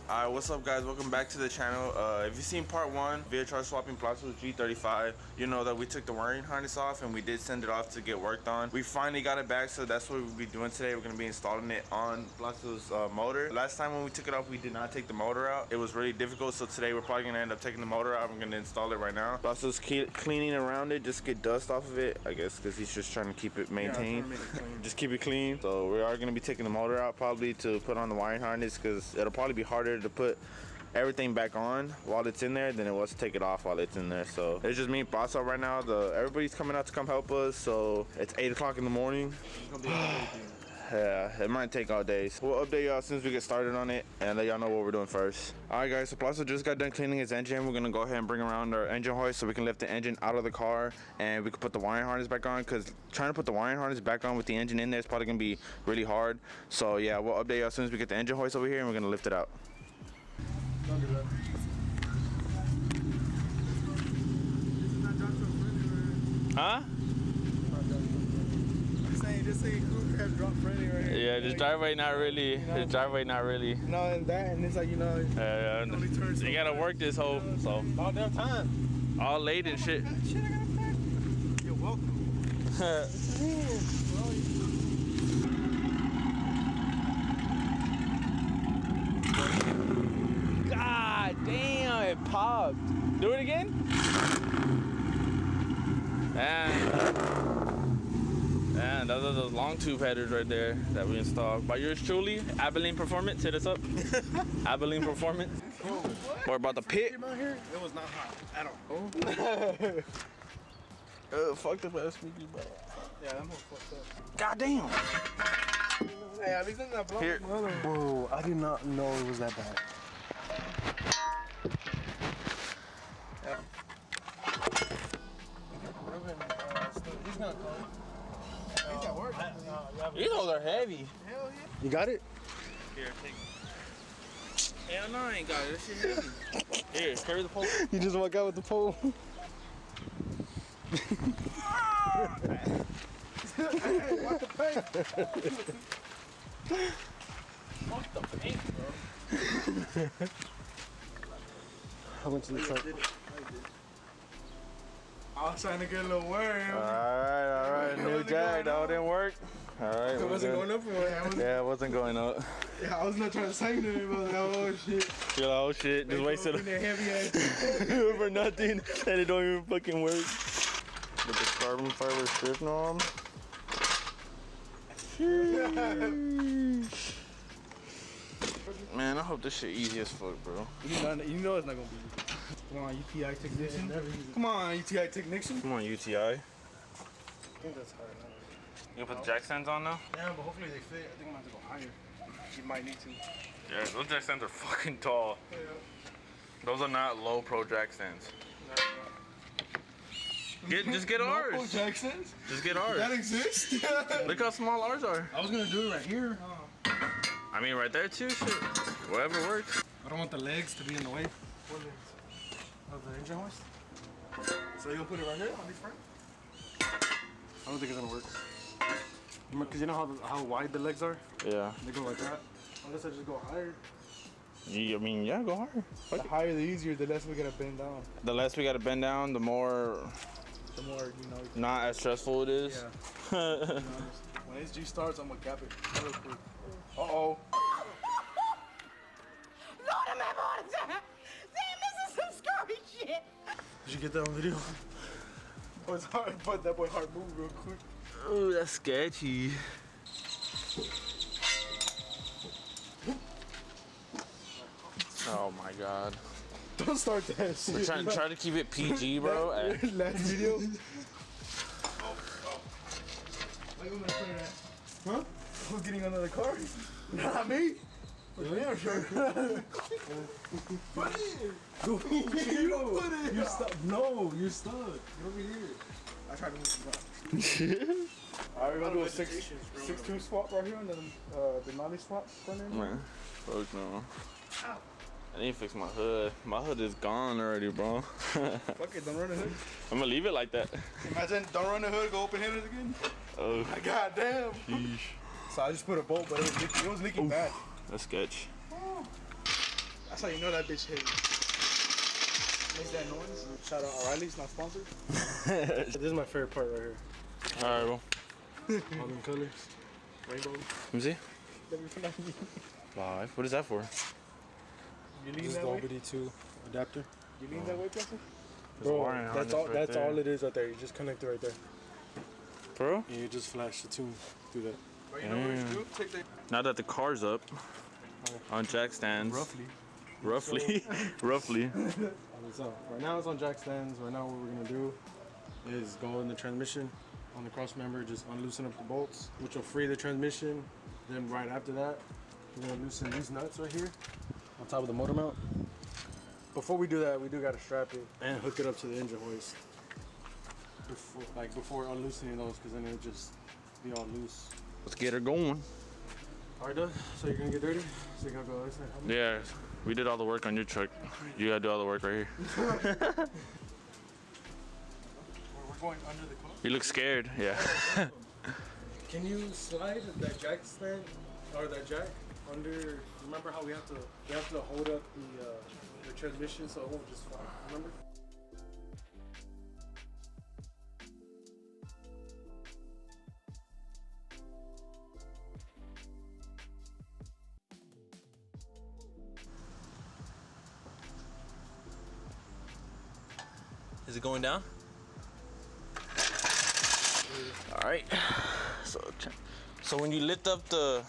Alright, what's up guys? Welcome back to the channel. If you've seen part 1, VHR swapping plots with G35, you know that we took the wiring harness off and we did send it off to get worked on. We finally got it back, so that's what we'll be doing today. We're going to be installing it on Blasso's motor. Last time when we took it off, we did not take the motor out. It was really difficult, so today we're probably going to end up taking the motor out. I'm going to install it right now. Blasso's cleaning around it, just get dust off of it, I guess, because he's just trying to keep it maintained. Yeah, just keep it clean. So we are going to be taking the motor out probably to put on the wiring harness, because it'll probably be harder to put everything back on while it's in there than it was to take it off while it's in there. So it's just me and Basso right now. Everybody's coming out to come help us, so it's 8 o'clock in the morning. Yeah, it might take all day. So we'll update y'all as soon as we get started on it and let y'all know what we're doing first. Alright guys, so Basso just got done cleaning his engine. We're gonna go ahead and bring around our engine hoist so we can lift the engine out of the car and we can put the wiring harness back on, because trying to put the wiring harness back on with the engine in there is probably gonna be really hard. So yeah, we'll update y'all as soon as we get the engine hoist over here and we're gonna lift it out. Don't do that. Huh? Just saying cool crab drop friendly right here. Yeah, this driveway not really. You know? This driveway not really. No, and that, and it's like, you know, You gotta work this whole, so. All damn time. All late and shit. Shit, I gotta pack. You're welcome. God damn, it popped. Do it again? Man, those are those long tube headers right there that we installed. By yours truly, Abilene Performance, hit us up. Abilene Performance. What about the pit? It was not hot at all. Fuck the best squeaky, bro. Yeah, that whole fucked up. God damn. Hey, at least in that block. Here. Whoa, I did not know it was that bad. Yeah. He's gonna call. He's at work. These hoes are heavy. Hell yeah. You got it? Here, take it. Hell no, I ain't got it. This shit heavy. Here, carry the pole. You just walk out with the pole. Hey, watch the paint. Fuck the paint, bro. I went to the truck. I was trying to get a little worm. Alright. New jack, that didn't work. Alright. It wasn't going up for it. Yeah, it wasn't going up. Yeah, I was not trying to say anything, but I was like, oh shit. You're like, oh shit, just wasted it. Heavy ass. for nothing, and it don't even fucking work. With the carbon fiber strip norm. Man, I hope this shit easy as fuck, bro. You know it's not gonna be easy. Come on, UTI technician. Come on, UTI technician. Come on, UTI. I think that's hard now. You gonna put the jack stands on now? Yeah, but hopefully they fit. I think I'm gonna have to go higher. You might need to. Yeah, those jack stands are fucking tall. Yeah. Those are not low pro jack stands. Just get ours. No Jacksons? Just get ours. That exists? Look how small ours are. I was gonna do it right here. I mean, right there too. Shit, whatever works. I don't want the legs to be in the way. What legs? Of the engine hoist. So you gonna put it right here on these front? I don't think it's gonna work. Because you know how wide the legs are? Yeah. They go like that. Unless I just go higher. I mean, yeah, go hard. The higher the easier, the less we gotta bend down. The less we gotta bend down, the more, you know. not as stressful it is. Yeah. When HG starts, I'm gonna cap it real quick. Uh-oh. Lord, I'm having a heart attack. Damn, this is some scary shit. Did you get that on video? Oh, it's hard, but that boy heart moved real quick. Ooh, that's sketchy. Oh my god. Don't start that shit. We're trying to keep it PG, bro. Last video. Why you gonna put it at? Huh? Who's getting under the car? Not me. Yeah, sure. Put it. Go you don't put it. You're stuck. No, you're stuck. Get over here. I tried to move it up. Alright, we're gonna do a 6-2 swap right here and then the 90 swap front end. Man, fuck no. Ow. I need to fix my hood. My hood is gone already, bro. Fuck it, don't run the hood. I'm gonna leave it like that. Imagine, don't run the hood, go open headers again. Oh. Goddamn. Sheesh. So I just put a bolt, but it was leaking bad. That's sketch. That's how you know that bitch hit. Makes that noise. Shout out O'Reilly's, not sponsored. This is my favorite part right here. Alright, well. All them colors. Rainbow. Let me see. 5. What is that for? You lean This is that the way? OBD2 adapter. You lean that way, Preston? Bro, that's all it is right there. You just connect it right there. Bro? And you just flash the tune through that. But you know what you do? Take the... Now that the car's up on jack stands. Roughly. Roughly. So right now it's on jack stands. Right now what we're gonna do is go in the transmission on the cross member, just unloosen up the bolts, which will free the transmission. Then right after that, we're gonna loosen these nuts right here on top of the motor mount. Before we do that, we do gotta strap it and hook it up to the engine hoist. Before unloosening those, because then it'll just be all loose. Let's get her going. All right, Doug. So you're gonna get dirty. So you're gonna go this side. Yeah, we did all the work on your truck. You gotta do all the work right here. We're going under the car? You look scared. Yeah. Can you slide that jack stand or that jack under? Remember how we have to hold up the transmission so it won't just fly. Remember? Is it going down? All right. So when you lift up so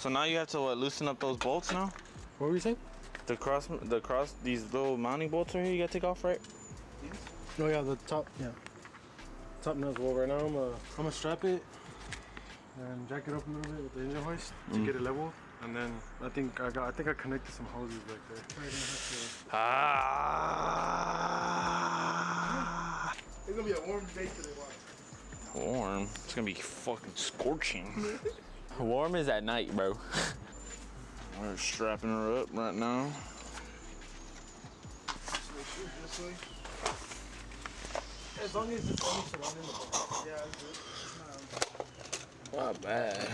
now you have to loosen up those bolts now? What were you saying? The cross, these little mounting bolts right here, you gotta take off, right? Oh yeah, the top, yeah. Top nuts. Well, right now I'm gonna strap it and jack it up a little bit with the engine hoist to get it level. And then I think I connected some hoses back there. It's gonna be a warm day today, watch. Warm? It's gonna be fucking scorching. Warm is at night, bro. We're strapping her up right now. This way. As long as it's only surrounding the ball. Yeah, that's good. Not bad.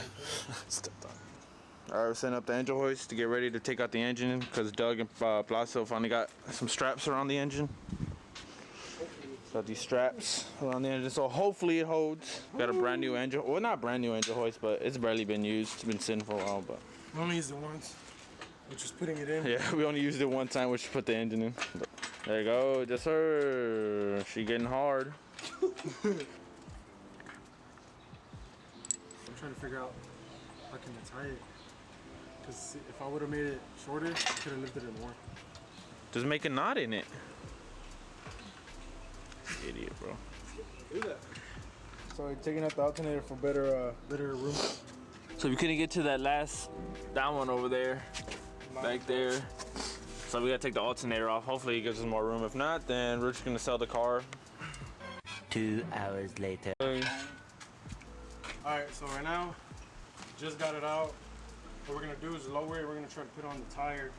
Stepped on. All right, we're setting up the engine hoist to get ready to take out the engine because Doug and Placio finally got some straps around the engine. Got these straps around the engine, so hopefully it holds. Got a brand new engine, well, not brand new engine hoist, but it's barely been used. It's been sitting for a while, but. We only used it once, which is putting it in. Yeah, we only used it one time, which put the engine in. But there you go, yes sir. She getting hard. I'm trying to figure out how can I tie it. Because if I would have made it shorter, I could have lifted it more. Just make a knot in it. Idiot, bro. Do that. So we're taking out the alternator for better room. So we couldn't get to that one over there, back there. So we gotta take the alternator off. Hopefully it gives us more room. If not, then we're just gonna sell the car. 2 hours later. Alright, so right now, just got it out. What we're gonna do is lower it. We're gonna try to put on the tire.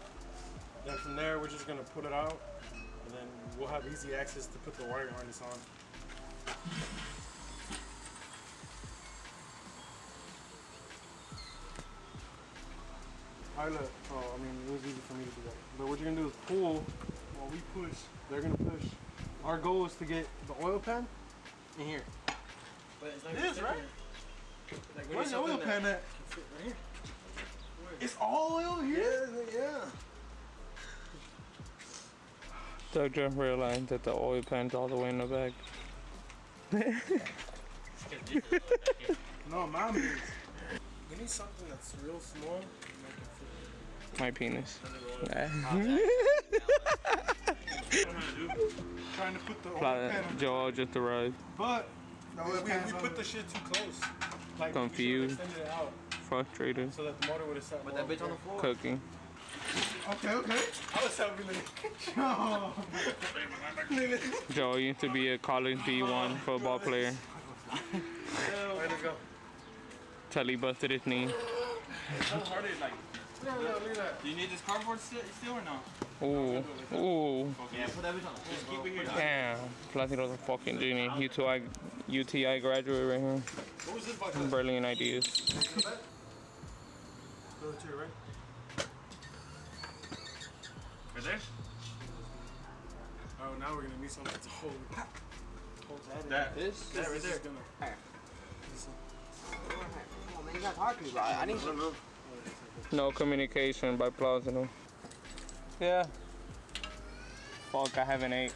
Then from there, we're just gonna put it out. And then we'll have easy access to put the wiring harness on. Alright, look. Oh, I mean, it was easy for me to do that. But what you're gonna do is pull while we push. They're gonna push. Our goal is to get the oil pan in here. But it's like this, right? Like where's the oil pan at? Right here. It's all oil here? Yeah. Doug just realized that the oil pan's all the way in the back. No, mine is. We need something that's real small. My penis. Trying to put the oil pan on. Joel just arrived. But We put the shit too close. Like, Confused. We should have extended it out Frustrated. so that the motor would have sat more over here. Cooking. Okay. I was having a Joel used to be a college D1 football player Alright, let's go. till he busted his knee. How hard is it, like? Yeah, look at that. Do you need this cardboard still or no? Ooh. Ooh. Yeah, put everything on. Just keep it here. Damn. Platinos a fucking genie. UTI graduate right here. What was this button? Brilliant ideas. Go to your right. Right there? Oh, now we're gonna need something to hold that This right is there. gonna. Come on, man, you gotta talk to me, bro. I need some. No communication by Platinum. Yeah. Fuck, I haven't ate.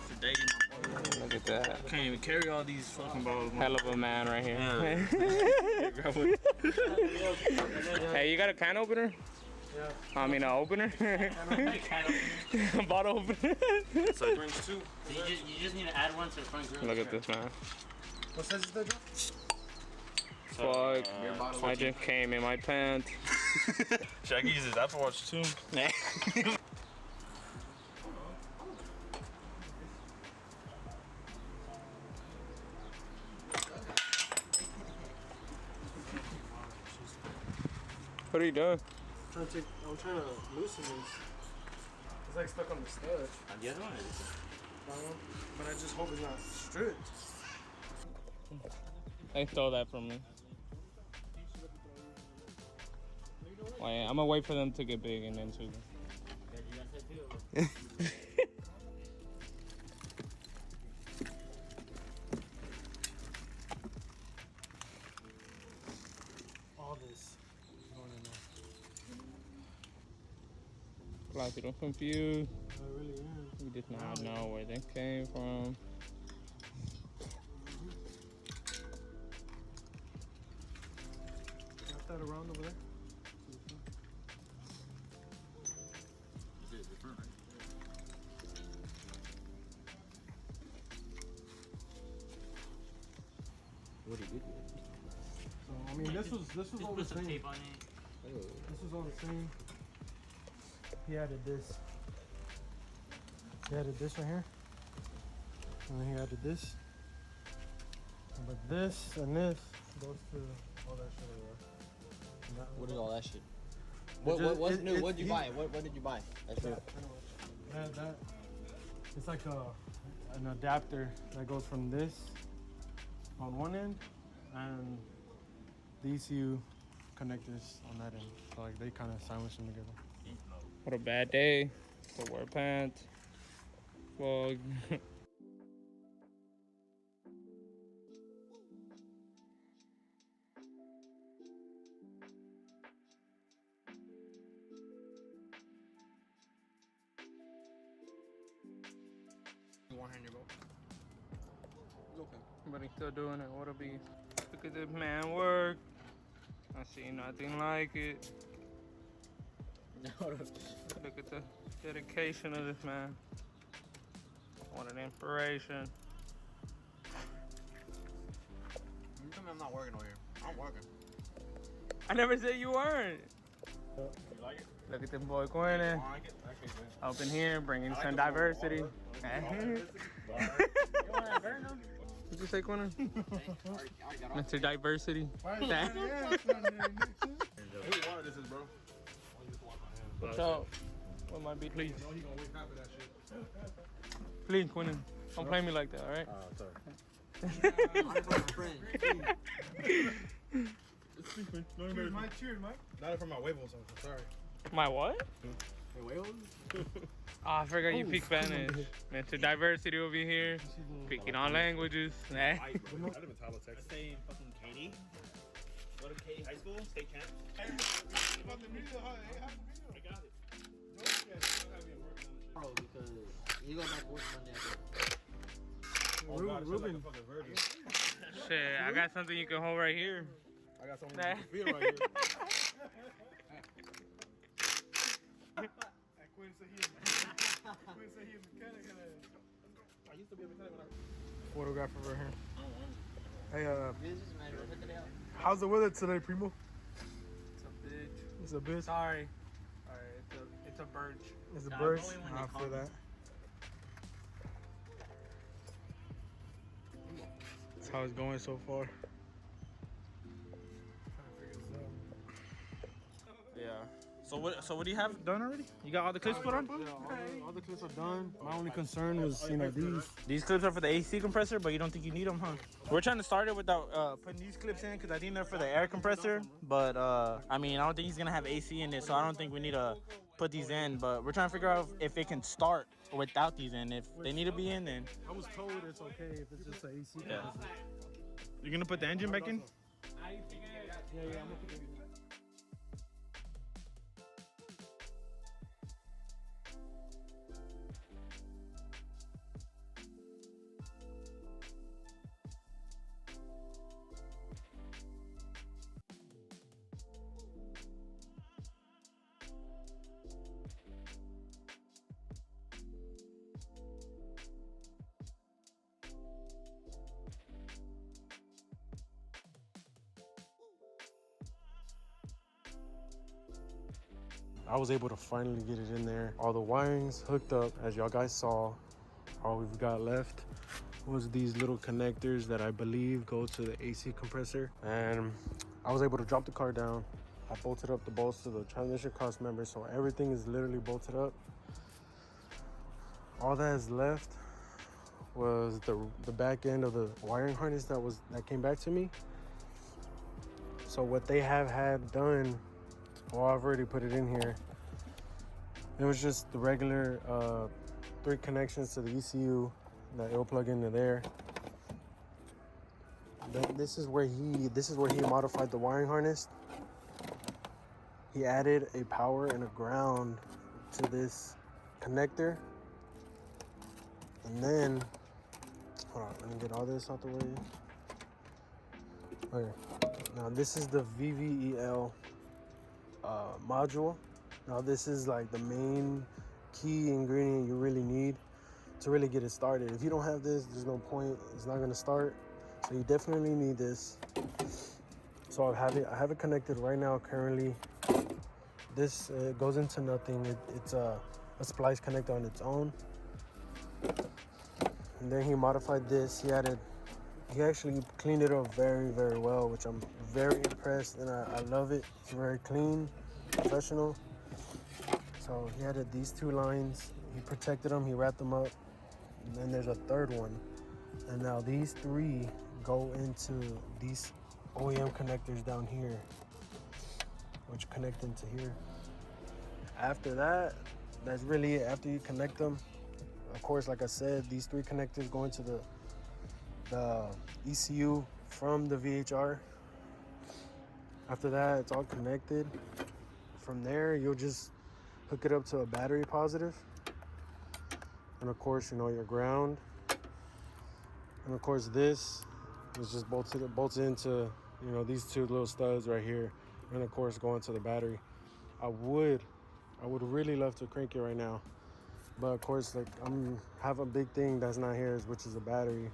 Today, Look at that. can't even carry all these fucking balls. Hell of a man right here. Yeah. Hey, you got a can opener? Yeah. I mean, an opener? Bottle opener. So drinks too. So you just need to add one to the front grill. Look at this, man. What size is that, Joe? Fuck. I just came in my pants. Should I use his Apple Watch too? What are you doing? I'm trying to loosen this. It's like stuck on the stud. On the other one? But I just hope it's not stripped. They stole that from me. Well, yeah, I'm gonna wait for them to get big and then sweep them. All this going in there. Classy, don't confuse. I really am. You did not know where they came from. Wrap that around over there. What do you do? So I mean, this was all the Put some same. tape on it. This was all the same. He added this. He added this right here. And then he added this. But this and this goes to all that shit over there. What is all that shit? What's It- new? it- What did you he- buy? What did you buy? That's new. That it's like an adapter that goes from this on one end and the ECU connectors on that end. So like they kind of sandwich them together. What a bad day to wear pants. Well, One hand, bro. It's okay. but he's still doing it. What a beast. Look at this man work. I see nothing like it. Look at the dedication of this man. What an inspiration. You tell me I'm not working over here. I'm working. I never said you weren't. You like it? Look at this boy Quinn. I like it. Actually, good. Up in here, bringing some diversity. What'd you say, Quinn? Mr. Diversity. Who wanted this, bro? What's up? What might be, please? No, he gonna wait half of that shit. Please, Quinn. Don't play me like that, all right? Sorry. Cheers, Mike. Cheers, Mike. Not from my huevos, I'm sorry. My what? Hey, Wales? Oh, I forgot you speak Spanish. Mr. Diversity over here. Speaking all languages. I live in Tyler, Texas. Stay in fucking Katy. Go to Katy High School, state champ. I got it. Tomorrow because you go back to work Monday. Ruben. Shit, I got something you can hold right here. I got something to feel right here. Quinn said he is mechanic. I used to be a mechanic when I... Photographer right here. Hey, Business manager, look at that. how's the weather today, Primo? It's a bitch. It's a bitch. Sorry. Alright, it's a birch. It's a Nah, bird. only when I they feel call that. That's how it's going so far. Yeah. So what do you have done already? You got all the clips put on? Yeah, all the clips are done. My only concern was, you know, these. These clips are for the AC compressor, but you don't think you need them, huh? We're trying to start it without putting these clips in because I think they're for the air compressor. But I mean, I don't think he's gonna have AC in it, so I don't think we need to put these in. But we're trying to figure out if it can start without these in. If they need to be in, then I was told it's okay if it's just an AC. yeah. You're gonna put the engine back in? Yeah, I'm gonna put it in. I was able to finally get it in there. All the wirings hooked up, as y'all guys saw. All we've got left was these little connectors that I believe go to the AC compressor. And I was able to drop the car down. I bolted up the bolts to the transmission cross member, so everything is literally bolted up. All that is left was the back end of the wiring harness that came back to me. So what they have had done, well, I've already put it in here. It was just the regular 3 connections to the ECU that it'll plug into there. Then this is where he modified the wiring harness. He added a power and a ground to this connector. And then, hold on, let me get all this out the way. Okay, now this is the VVEL module. Now this is like the main key ingredient you really need to really get it started. If you don't have this, there's no point. It's not gonna start. So you definitely need this. So I have it connected right now currently. This goes into nothing. It's a splice connector on its own. And then he modified this. He actually cleaned it up very, very well, which I'm very impressed, and I love it. It's very clean, professional. So he added these 2 lines. He protected them. He wrapped them up. And then there's a third one. And now these 3 go into these OEM connectors down here, which connect into here. After that, that's really it. After you connect them, of course, like I said, these 3 connectors go into the ECU from the VHR. After that, it's all connected. From there, you'll just hook it up to a battery positive. And of course, you know, your ground. And of course, this is just bolts into, you know, these 2 little studs right here. And of course, go into the battery. I would really love to crank it right now. But of course, like, have a big thing that's not here, which is a battery.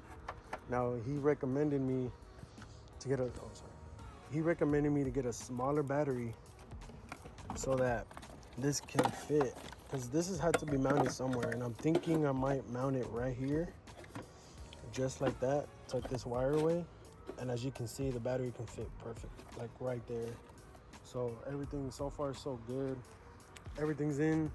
Now, he recommended me to get a smaller battery so that this can fit, because this has had to be mounted somewhere, and I'm thinking I might mount it right here, just like that, tuck this wire away, and as you can see, the battery can fit perfect, like right there. So everything so far so good. Everything's in.